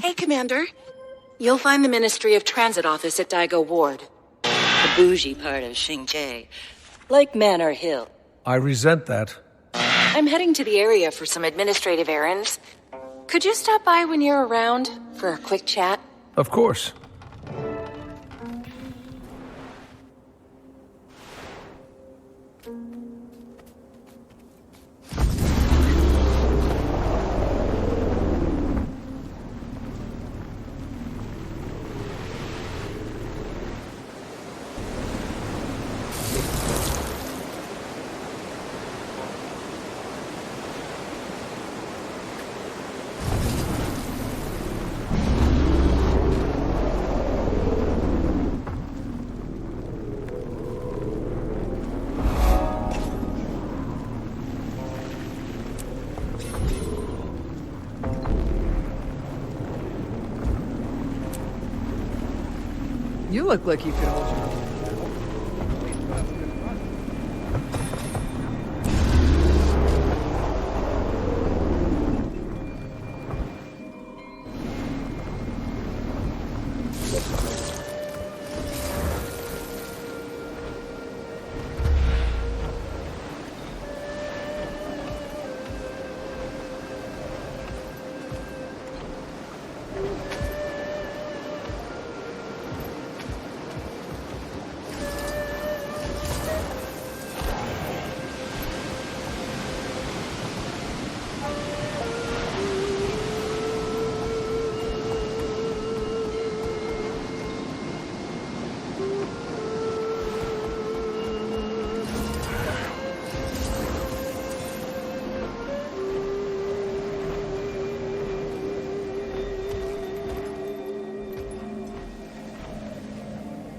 Hey, Commander. You'll find the Ministry of Transit office at Daigo Ward. The bougie part of Xingjiao. Like Manor Hill. I resent that. I'm heading to the area for some administrative errands. Could you stop by when you're around for a quick chat? Of course. You look like you could hold your own.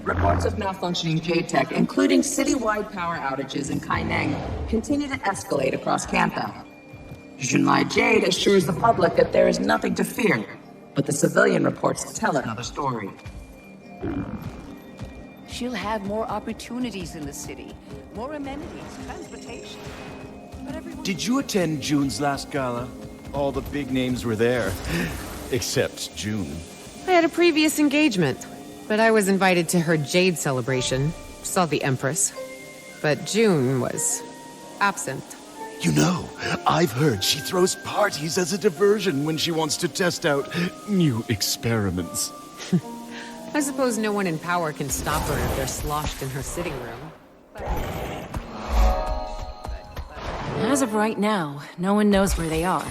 Reports of malfunctioning J-Tech, including citywide power outages in Kaineng, continue to escalate across Canthan. Junlai Jade assures the public that there is nothing to fear, but the civilian reports tell another story. She'll have more opportunities in the city, more amenities, transportation. Did you attend June's last gala? All the big names were there, except June. I had a previous engagement, but I was invited to her Jade celebration. Saw the Empress. But June was absent. You know, I've heard she throws parties as a diversion when she wants to test out new experiments. I suppose no one in power can stop her if they're sloshed in her sitting room. As of right now, no one knows where they are.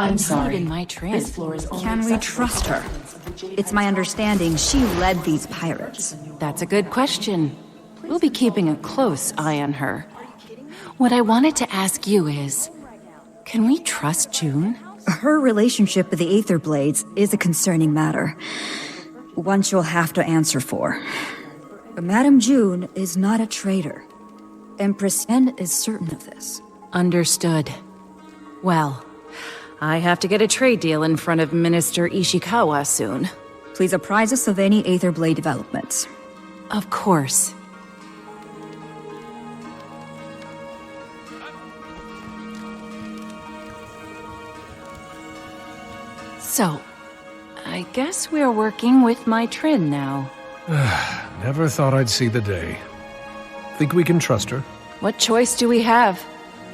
I'm sorry. In my train. This floor is only Can we accessible trust to her? residents of the Jade It's my understanding she led these pirates. That's a good question. We'll be keeping a close eye on her. What I wanted to ask you is, can we trust June? Her relationship with the Aether Blades is a concerning matter. One she'll have to answer for. But Madame June is not a traitor. Empress N is certain of this. Understood. Well, I have to get a trade deal in front of Minister Ishikawa soon. Please apprise us of any Aether Blade developments. Of course. So, I guess we're working with my Trin now. Never thought I'd see the day. Think we can trust her? What choice do we have?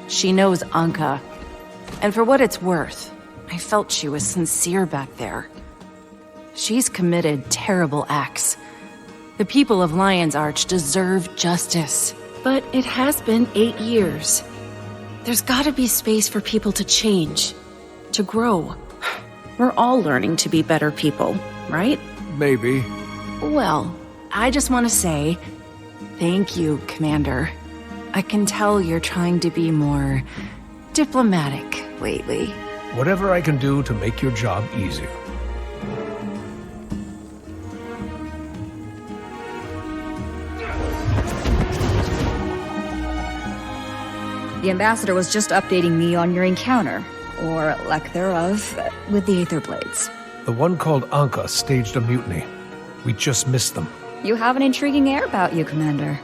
She knows Anka. And for what it's worth, I felt she was sincere back there. She's committed terrible acts. The people of Lion's Arch deserve justice. But it has been 8 years. There's gotta be space for people to change, to grow. We're all learning to be better people, right? Maybe. Well, I just want to say, thank you, Commander. I can tell you're trying to be more diplomatic lately. Whatever I can do to make your job easier. The ambassador was just updating me on your encounter, or lack thereof, with the Aether Blades. The one called Anka staged a mutiny. We just missed them. You have an intriguing air about you, Commander.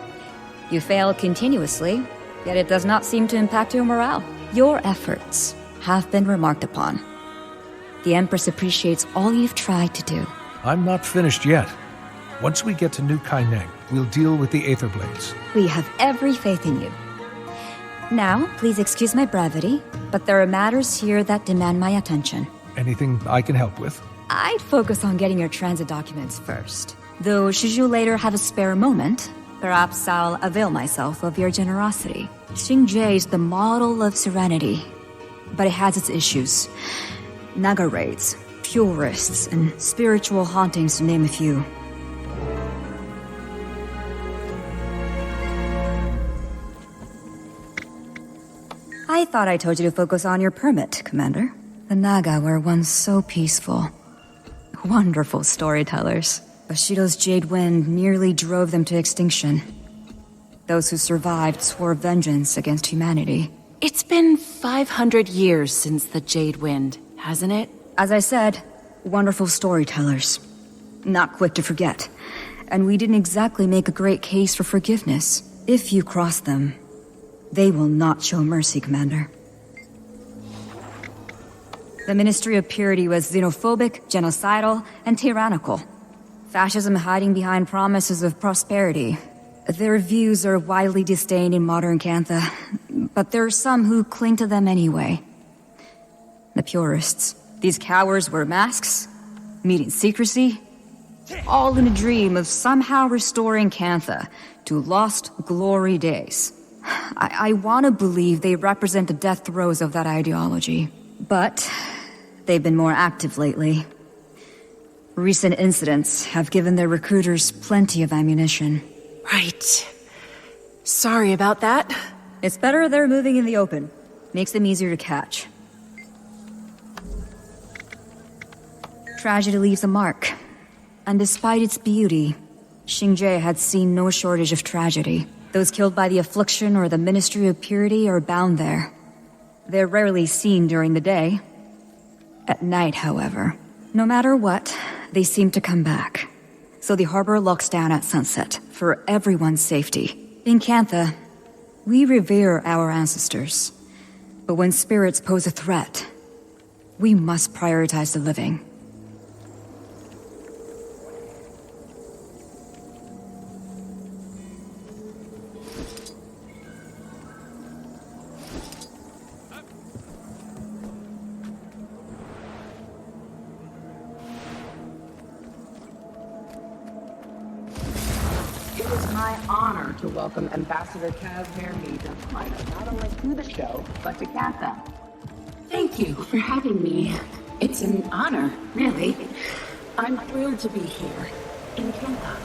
You fail continuously, yet it does not seem to impact your morale. Your efforts have been remarked upon. The Empress appreciates all you've tried to do. I'm not finished yet. Once we get to New Kaineng, we'll deal with the Aether Blades. We have every faith in you. Now, please excuse my brevity, but there are matters here that demand my attention. Anything I can help with? I'd focus on getting your transit documents first. Though, should you later have a spare moment, perhaps I'll avail myself of your generosity. Xingjiao is the model of serenity, but it has its issues. Naga raids, purists, and spiritual hauntings to name a few. I thought I told you to focus on your permit, Commander. The Naga were once so peaceful. Wonderful storytellers. Bushido's Jade Wind nearly drove them to extinction. Those who survived swore vengeance against humanity. It's been 500 years since the Jade Wind, hasn't it? As I said, wonderful storytellers. Not quick to forget. And we didn't exactly make a great case for forgiveness. If you cross them, they will not show mercy, Commander. The Ministry of Purity was xenophobic, genocidal, and tyrannical. Fascism hiding behind promises of prosperity. Their views are widely disdained in modern Canthan, but there are some who cling to them anyway. The purists. These cowards wear masks, meet in secrecy, all in a dream of somehow restoring Canthan to lost glory days. I want to believe they represent the death throes of that ideology, but they've been more active lately. Recent incidents have given their recruiters plenty of ammunition. Right. Sorry about that. It's better they're moving in the open. Makes them easier to catch. Tragedy leaves a mark. And despite its beauty, Xingjiao had seen no shortage of tragedy. Those killed by the affliction or the Ministry of Purity are bound there. They're rarely seen during the day. At night, however, no matter what, they seem to come back. So the harbor locks down at sunset, for everyone's safety. In Canthan, we revere our ancestors. But when spirits pose a threat, we must prioritize the living. It is my honor to welcome Ambassador Kaz Vermeer of China, not only to the show, but to Canthan. Thank you for having me. It's an honor, really. I'm thrilled to be here in Canthan.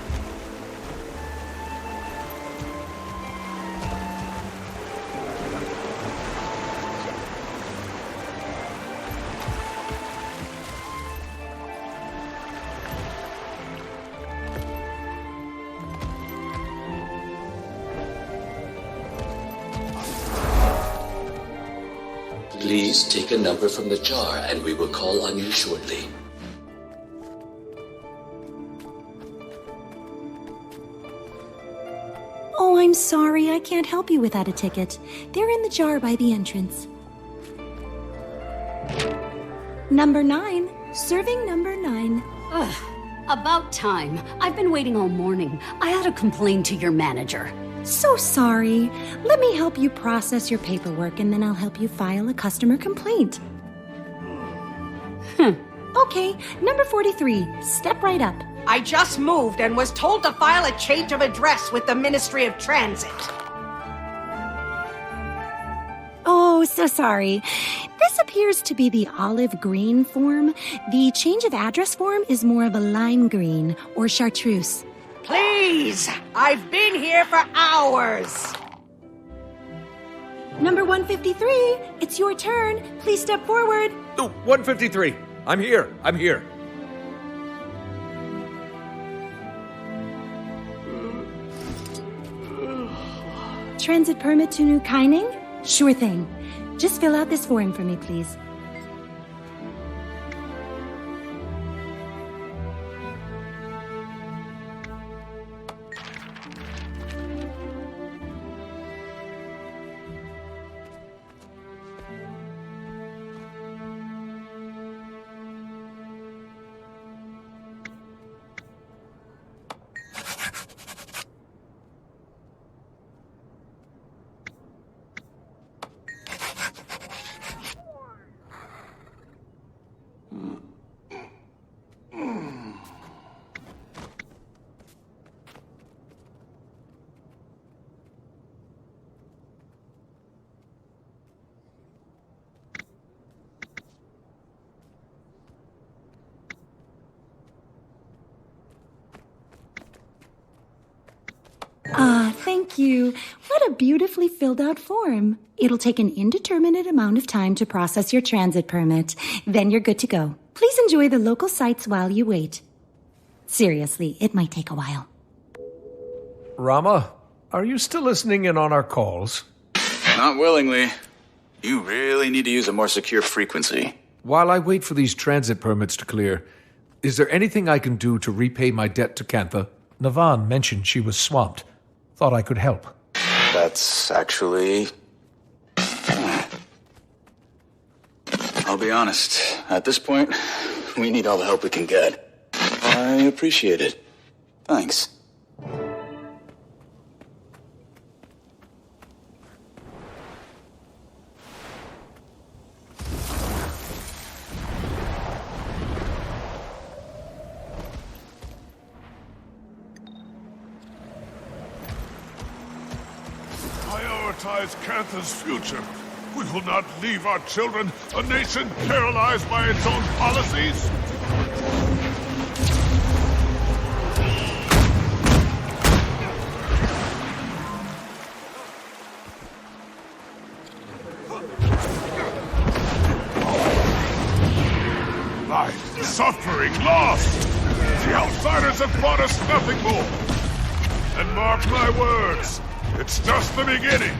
Please take a number from the jar and we will call on you shortly. Oh, I'm sorry. I can't help you without a ticket. They're in the jar by the entrance. Number 9. Serving number 9. Ugh, about time. I've been waiting all morning. I ought to complain to your manager. So sorry. Let me help you process your paperwork and then I'll help you file a customer complaint. Okay, number 43. Step right up. I just moved and was told to file a change of address with the Ministry of Transit. Oh, so sorry. This appears to be the olive green form. The change of address form is more of a lime green or chartreuse. Please! I've been here for hours! Number 153, it's your turn. Please step forward. Oh, 153. I'm here. Transit permit to New Kaineng? Sure thing. Just fill out this form for me, please. thank you. What a beautifully filled out form. It'll take an indeterminate amount of time to process your transit permit. Then you're good to go. Please enjoy the local sights while you wait. Seriously, it might take a while. Rama, are you still listening in on our calls? Not willingly. You really need to use a more secure frequency. While I wait for these transit permits to clear, is there anything I can do to repay my debt to Canthan? Navan mentioned she was swamped. Thought I could help. That's actually... I'll be honest. At this point, we need all the help we can get. I appreciate it. Thanks. Prioritize Canthan's future. We will not leave our children a nation paralyzed by its own policies. Life, suffering, lost. The outsiders have brought us nothing more. And mark my words, it's just the beginning.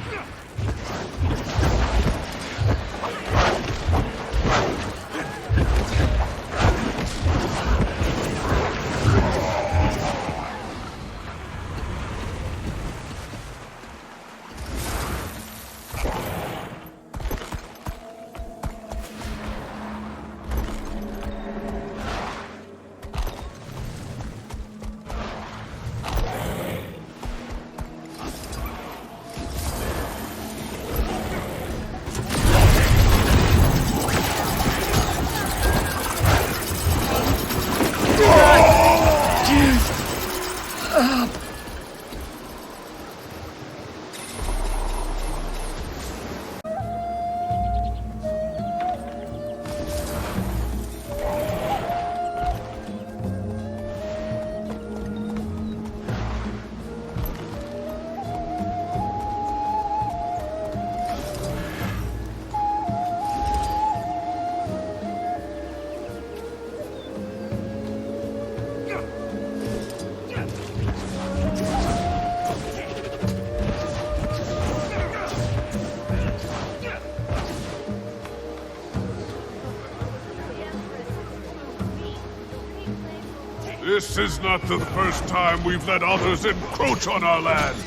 This is not the first time we've let others encroach on our land.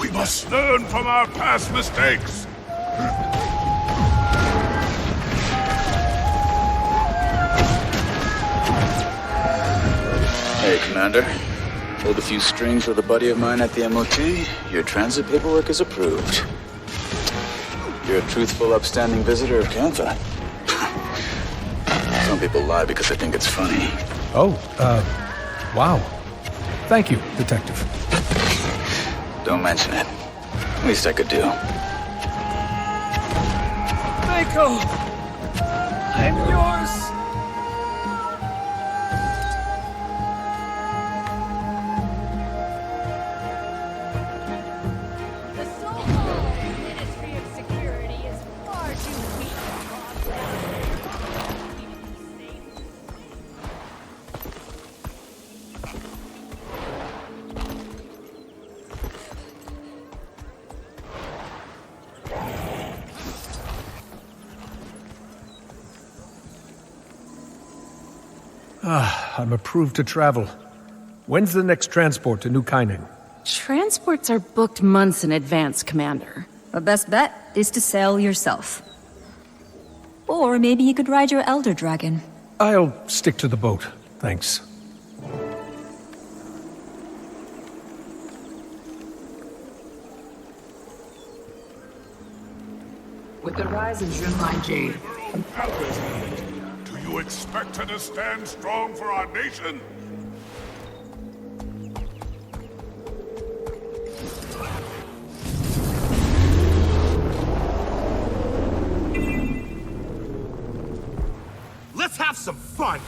We must learn from our past mistakes. Hey, Commander. Pulled a few strings with a buddy of mine at the MOT. Your transit paperwork is approved. You're a truthful, upstanding visitor of Canthan. Some people lie because they think it's funny. Oh, wow. Thank you, Detective. Don't mention it. Least I could do. Mako! I'm yours! The so-called Ministry of Security is far too weak I'm approved to travel. When's the next transport to New Kaineng? Transports are booked months in advance, Commander. The best bet is to sail yourself. Or maybe you could ride your Elder Dragon. I'll stick to the boat, thanks. With the rise of Xunlai Jade, Do you expect her to stand strong for our nation? Let's have some fun!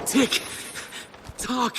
Tick. Talk.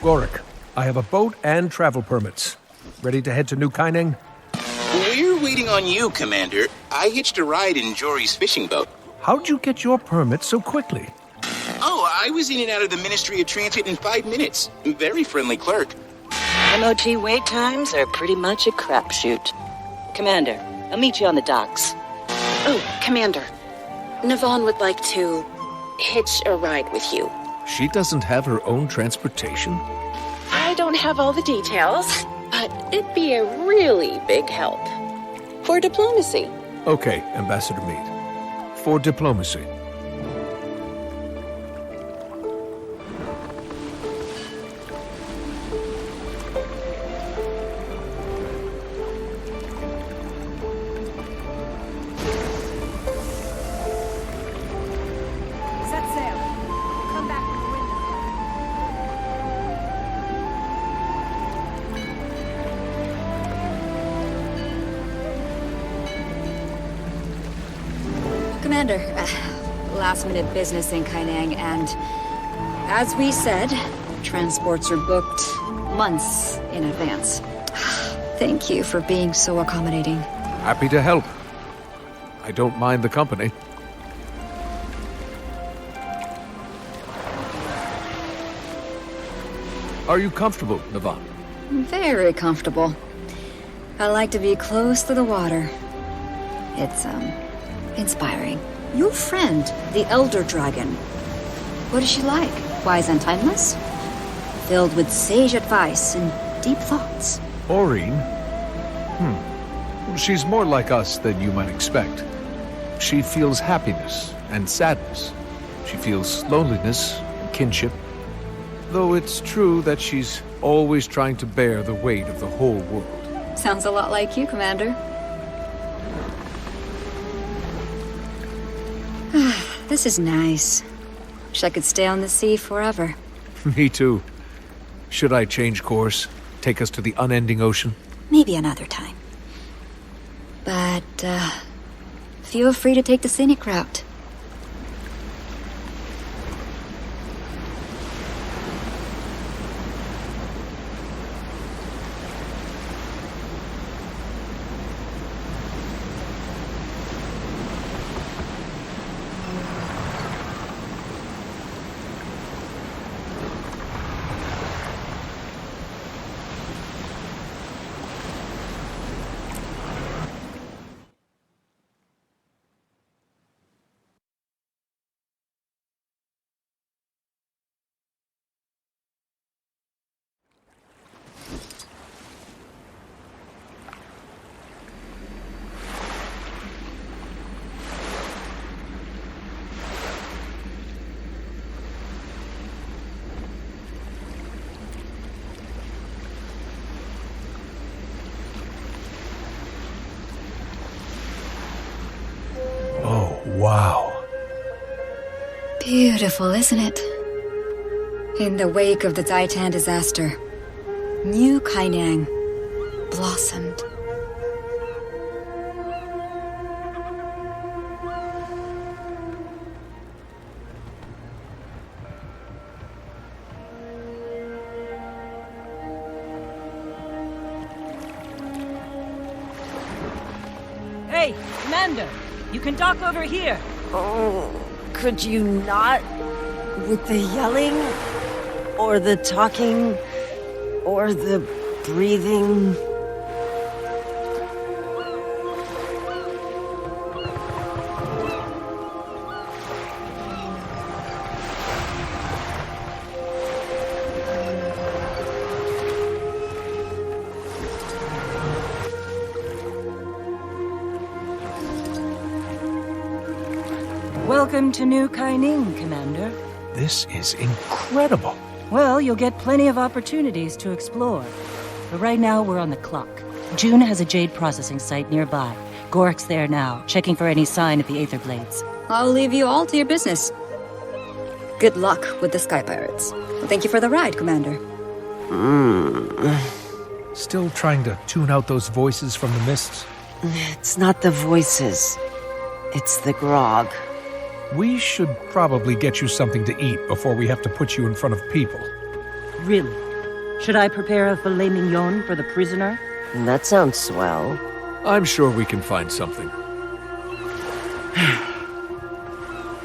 Gorik, I have a boat and travel permits. Ready to head to New Kaineng? We're waiting on you, Commander. I hitched a ride in Jory's fishing boat. How'd you get your permit so quickly? Oh, I was in and out of the Ministry of Transit in 5 minutes. Very friendly clerk. MOT wait times are pretty much a crapshoot. Commander, I'll meet you on the docks. Oh, Commander. Navon would like to hitch a ride with you. She doesn't have her own transportation? I don't have all the details, but it'd be a really big help. For diplomacy. Okay, Ambassador Meade. For diplomacy. Commander, last-minute business in Kaineng, and as we said, transports are booked months in advance. Thank you for being so accommodating. Happy to help. I don't mind the company. Are you comfortable, Navon? Very comfortable. I like to be close to the water. It's, inspiring. Your friend, the Elder Dragon. What is she like? Wise and timeless? Filled with sage advice and deep thoughts. Aurene? She's more like us than you might expect. She feels happiness and sadness. She feels loneliness and kinship. Though it's true that she's always trying to bear the weight of the whole world. Sounds a lot like you, Commander. This is nice. Wish I could stay on the sea forever. Me too. Should I change course? Take us to the unending ocean? Maybe another time. But, feel free to take the Scenic route. Wow. Beautiful, isn't it? In the wake of the Titan disaster, New Kaineng blossomed. Hey, Commander! You can dock over here! Oh, could you not? With the yelling? Or the talking? Or the breathing. Welcome to New Kaineng, Commander. This is incredible. Well, you'll get plenty of opportunities to explore. But right now, we're on the clock. June has a jade processing site nearby. Gork's there now, checking for any sign of the Aether Blades. I'll leave you all to your business. Good luck with the Sky Pirates. Thank you for the ride, Commander. Still trying to tune out those voices from the mists? It's not the voices. It's the grog. We should probably get you something to eat before we have to put you in front of people. Really? Should I prepare a filet mignon for the prisoner? That sounds swell. I'm sure we can find something.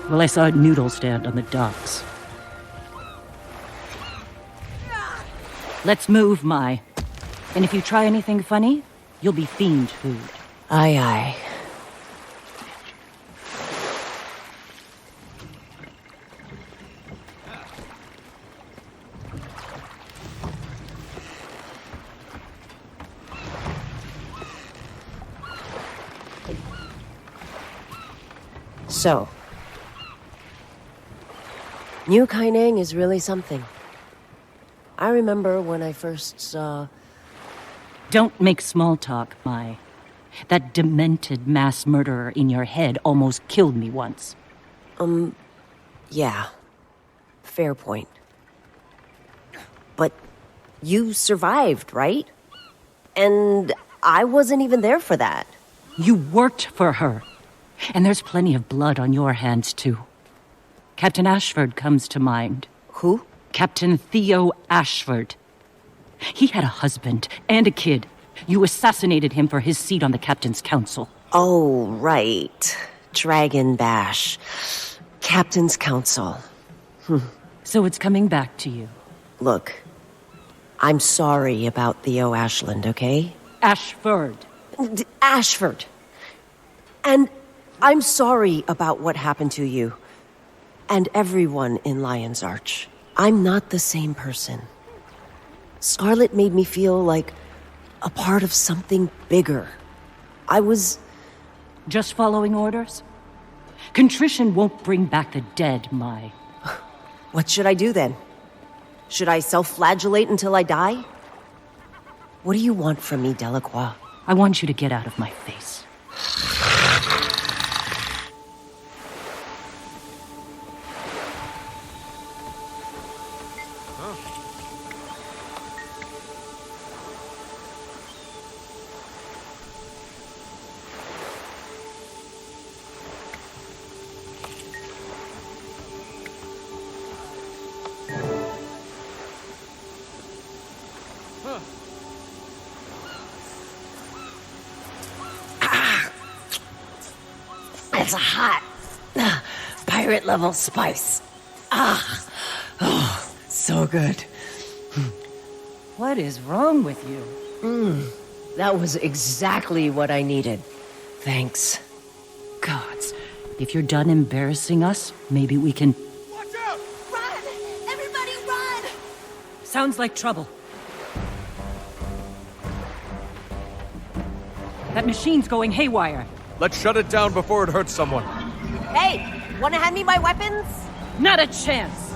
Well, I saw a noodle stand on the docks. Let's move, Mai. And if you try anything funny, you'll be fiend food. Aye, aye. So, New Kaineng is really something. I remember when I first saw... Don't make small talk, Mai. That demented mass murderer in your head almost killed me once. Yeah. Fair point. But you survived, right? And I wasn't even there for that. You worked for her. And there's plenty of blood on your hands, too. Captain Ashford comes to mind. Who? Captain Theo Ashford. He had a husband and a kid. You assassinated him for his seat on the Captain's Council. Oh, right. Dragon Bash. Captain's Council. So it's coming back to you. Look, I'm sorry about Theo Ashland, okay? Ashford. Ashford. And I'm sorry about what happened to you. And everyone in Lion's Arch. I'm not the same person. Scarlet made me feel like a part of something bigger. I was... Just following orders? Contrition won't bring back the dead, Mai. What should I do then? Should I self-flagellate until I die? What do you want from me, Delacroix? I want you to get out of my face. It's hot. Pirate level spice. So good. What is wrong with you? That was exactly what I needed. Thanks. Gods, if you're done embarrassing us, maybe we can... Watch out! Run! Everybody run! Sounds like trouble. That machine's going haywire. Let's shut it down before it hurts someone. Hey, wanna hand me my weapons? Not a chance!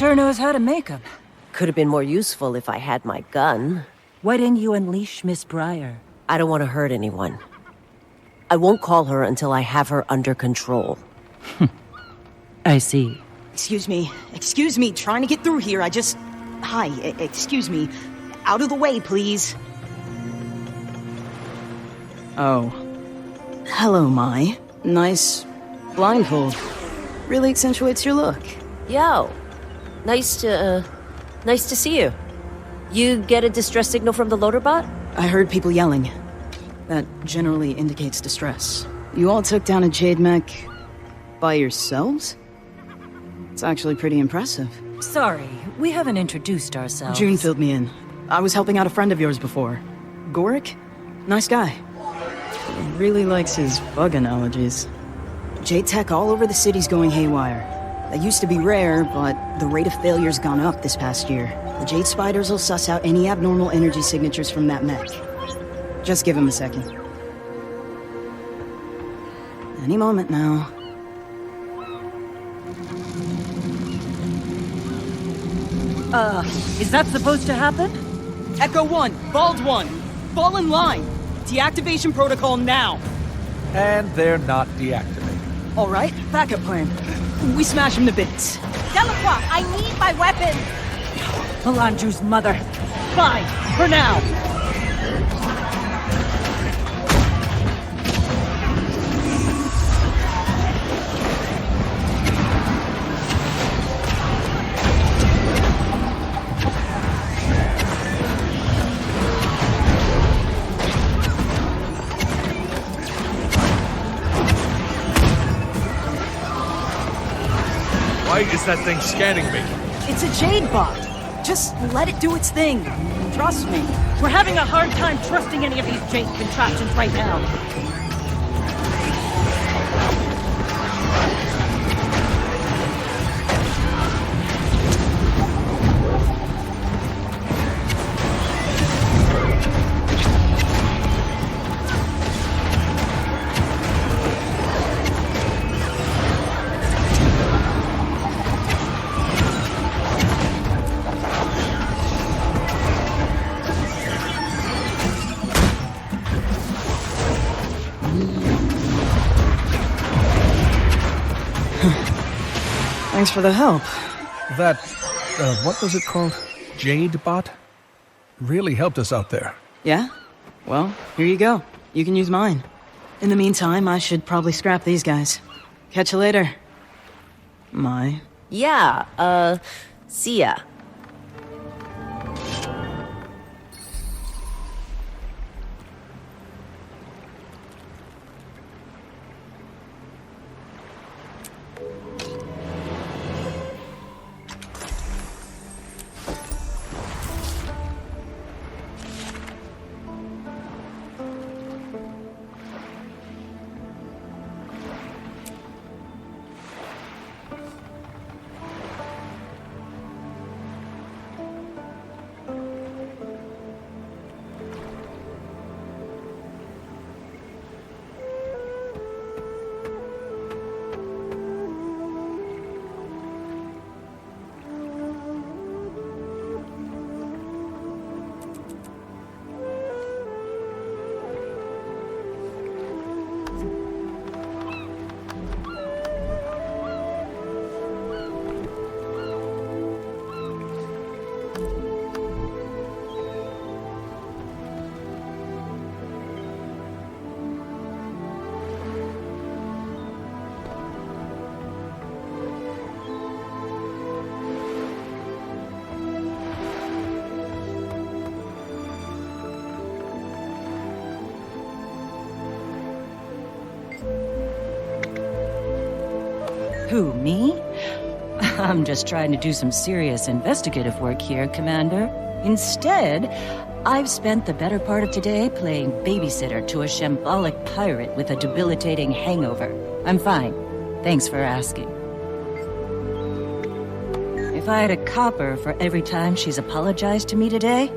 sure knows how to make them. Could have been more useful if I had my gun. Why didn't you unleash Miss Breyer? I don't want to hurt anyone. I won't call her until I have her under control. I see. Excuse me, trying to get through here, Hi, excuse me. Out of the way, please. Oh. Hello, Mai. Nice blindfold. Really accentuates your look. Yo. Nice to see you. You get a distress signal from the loader bot? I heard people yelling. That generally indicates distress. You all took down a Jade mech by yourselves? It's actually pretty impressive. Sorry, we haven't introduced ourselves. June filled me in. I was helping out a friend of yours before. Gorik? Nice guy. He really likes his bug analogies. Jade tech all over the city's going haywire. That used to be rare, but the rate of failure's gone up this past year. The Jade Spiders will suss out any abnormal energy signatures from that mech. Just give him a second. Any moment now. Is that supposed to happen? Echo 1, Bald 1, fall in line. Deactivation protocol now. And they're not deactivated. All right, backup plan. We smash him to bits. Delacroix, I need my weapon! Melanju's mother. Fine, for now. Why is that thing scanning me? It's a Jade bot. Just let it do its thing. Trust me. We're having a hard time trusting any of these Jade contraptions right now. Thanks for the help. That, what was it called? Jade bot? Really helped us out there. Yeah? Well, here you go. You can use mine. In the meantime, I should probably scrap these guys. Catch you later. Mai. Yeah, see ya. Who, me? I'm just trying to do some serious investigative work here, Commander. Instead, I've spent the better part of today playing babysitter to a shambolic pirate with a debilitating hangover. I'm fine. Thanks for asking. If I had a copper for every time she's apologized to me today...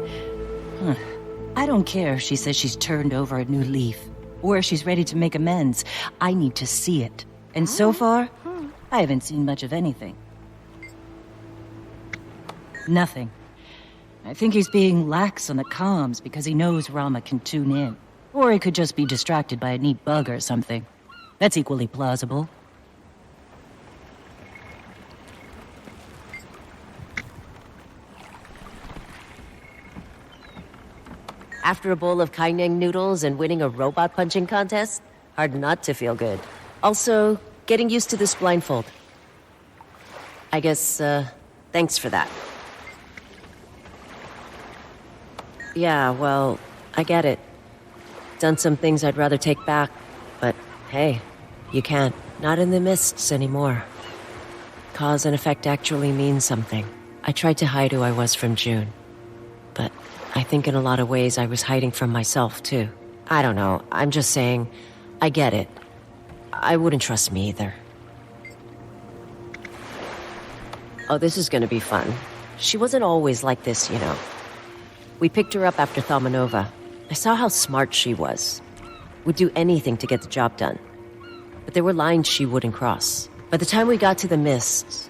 I don't care if she says she's turned over a new leaf, or if she's ready to make amends. I need to see it. And so far, I haven't seen much of anything. Nothing. I think he's being lax on the comms because he knows Rama can tune in. Or he could just be distracted by a neat bug or something. That's equally plausible. After a bowl of Kaineng noodles and winning a robot punching contest, hard not to feel good. Also, getting used to this blindfold. I guess, thanks for that. Yeah, well, I get it. Done some things I'd rather take back, but hey, you can't. Not in the mists anymore. Cause and effect actually means something. I tried to hide who I was from June, but I think in a lot of ways I was hiding from myself, too. I don't know, I'm just saying, I get it. I wouldn't trust me either. Oh, this is gonna be fun. She wasn't always like this, you know. We picked her up after Thalmanova. I saw how smart she was. Would do anything to get the job done. But there were lines she wouldn't cross. By the time we got to the mists,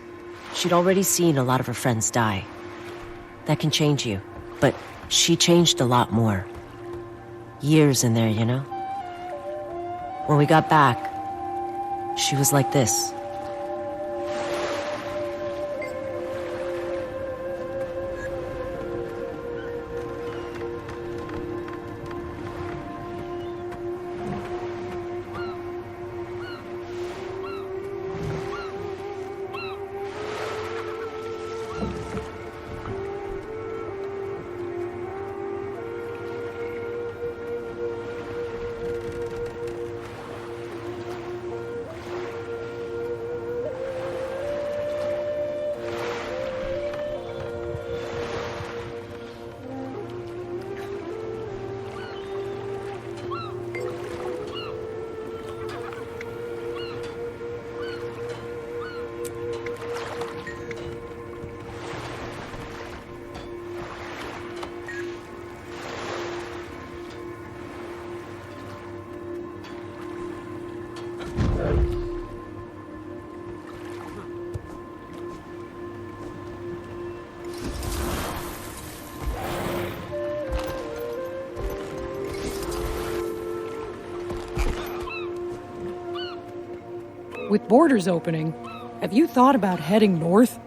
she'd already seen a lot of her friends die. That can change you, but she changed a lot more. Years in there, you know? When we got back, she was like this. With borders opening, have you thought about heading north?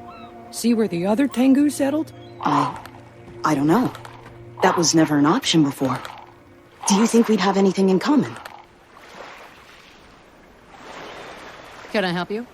See where the other Tengu settled? I don't know. That was never an option before. Do you think we'd have anything in common? Can I help you?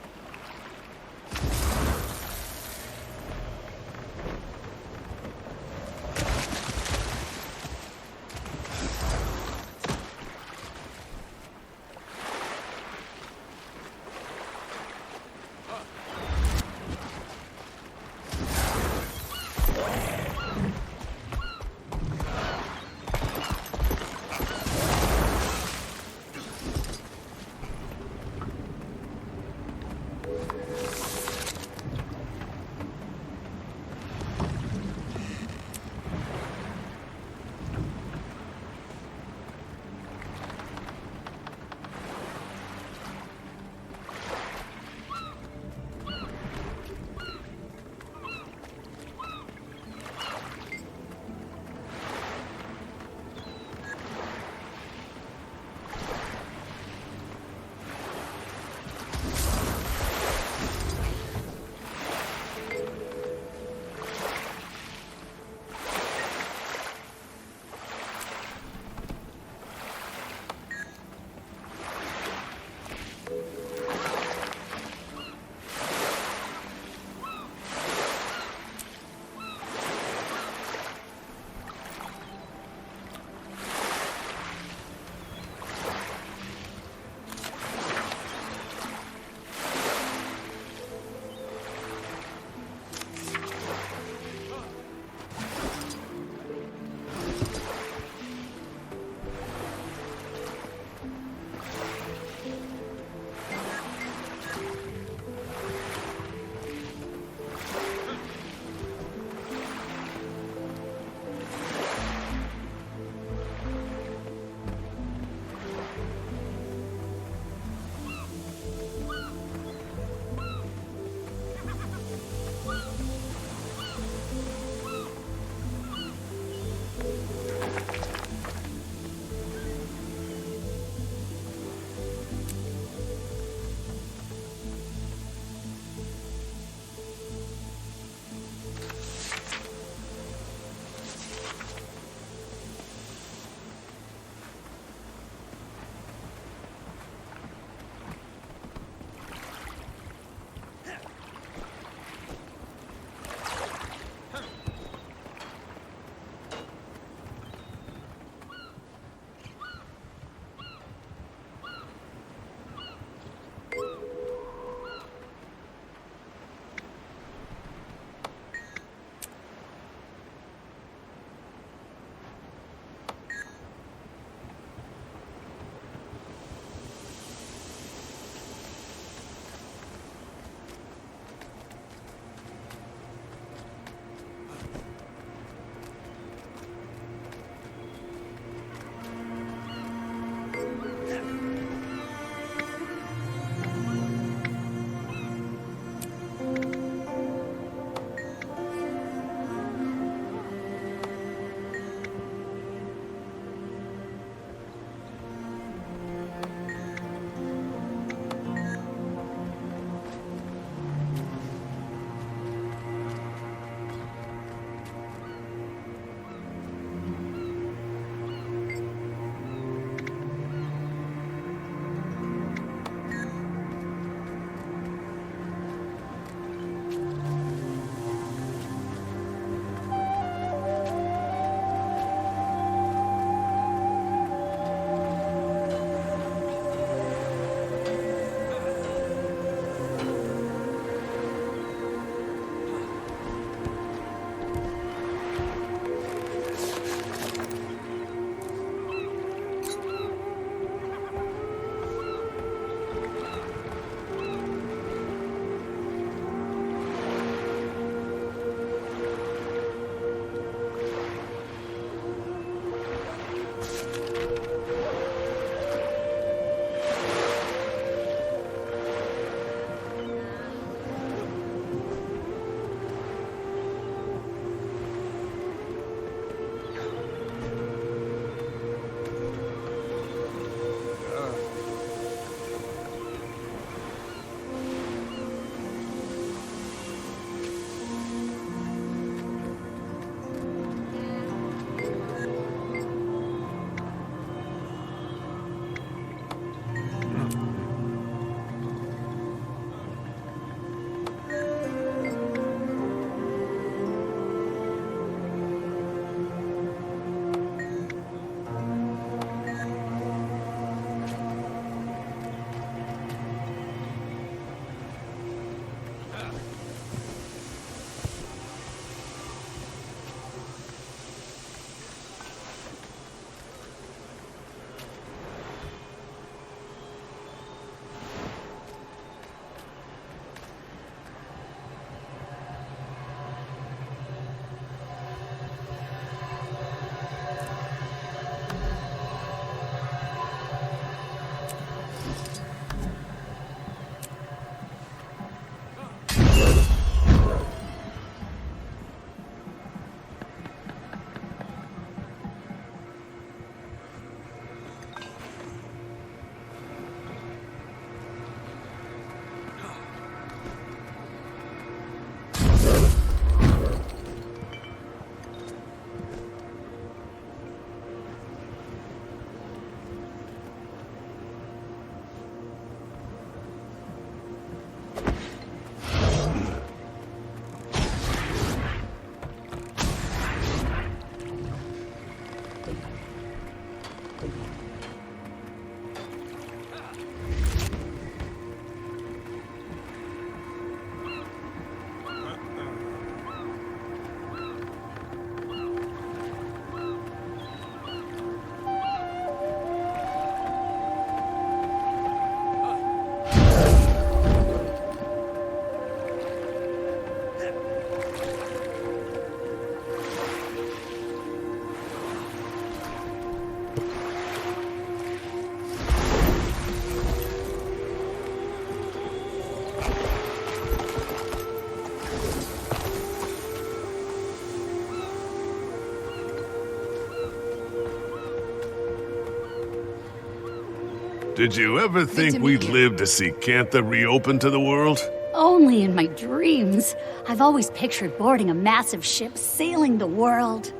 Did you ever think we'd live to see Canthan reopen to the world? Only in my dreams. I've always pictured boarding a massive ship sailing the world.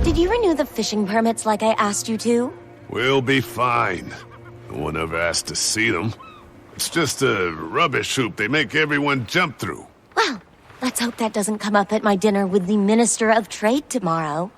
Did you renew the fishing permits like I asked you to? We'll be fine. No one ever asked to see them. It's just a rubbish hoop they make everyone jump through. Well, let's hope that doesn't come up at my dinner with the Minister of Trade tomorrow.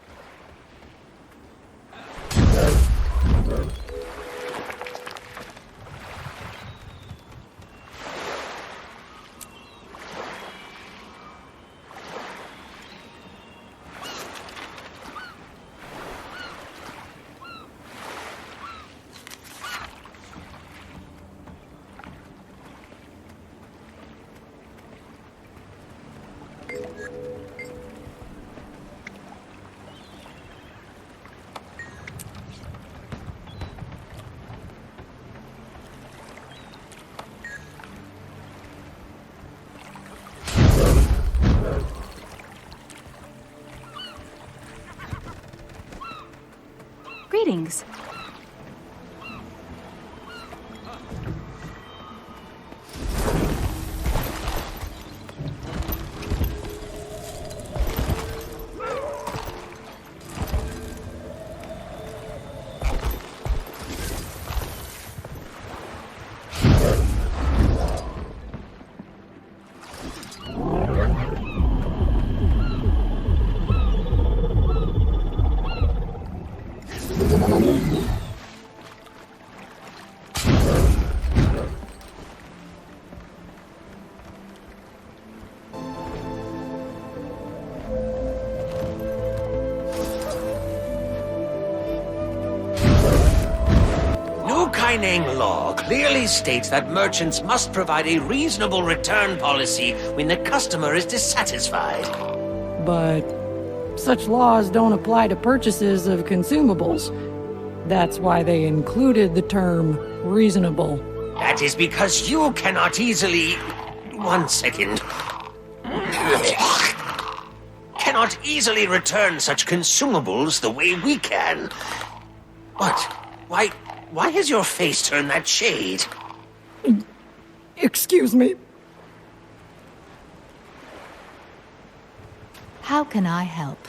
Greetings. Kaineng law clearly states that merchants must provide a reasonable return policy when the customer is dissatisfied. But such laws don't apply to purchases of consumables. That's why they included the term reasonable. That is because you cannot easily... 1 second. Cannot easily return such consumables the way we can. What? Why has your face turned that shade? Excuse me. How can I help?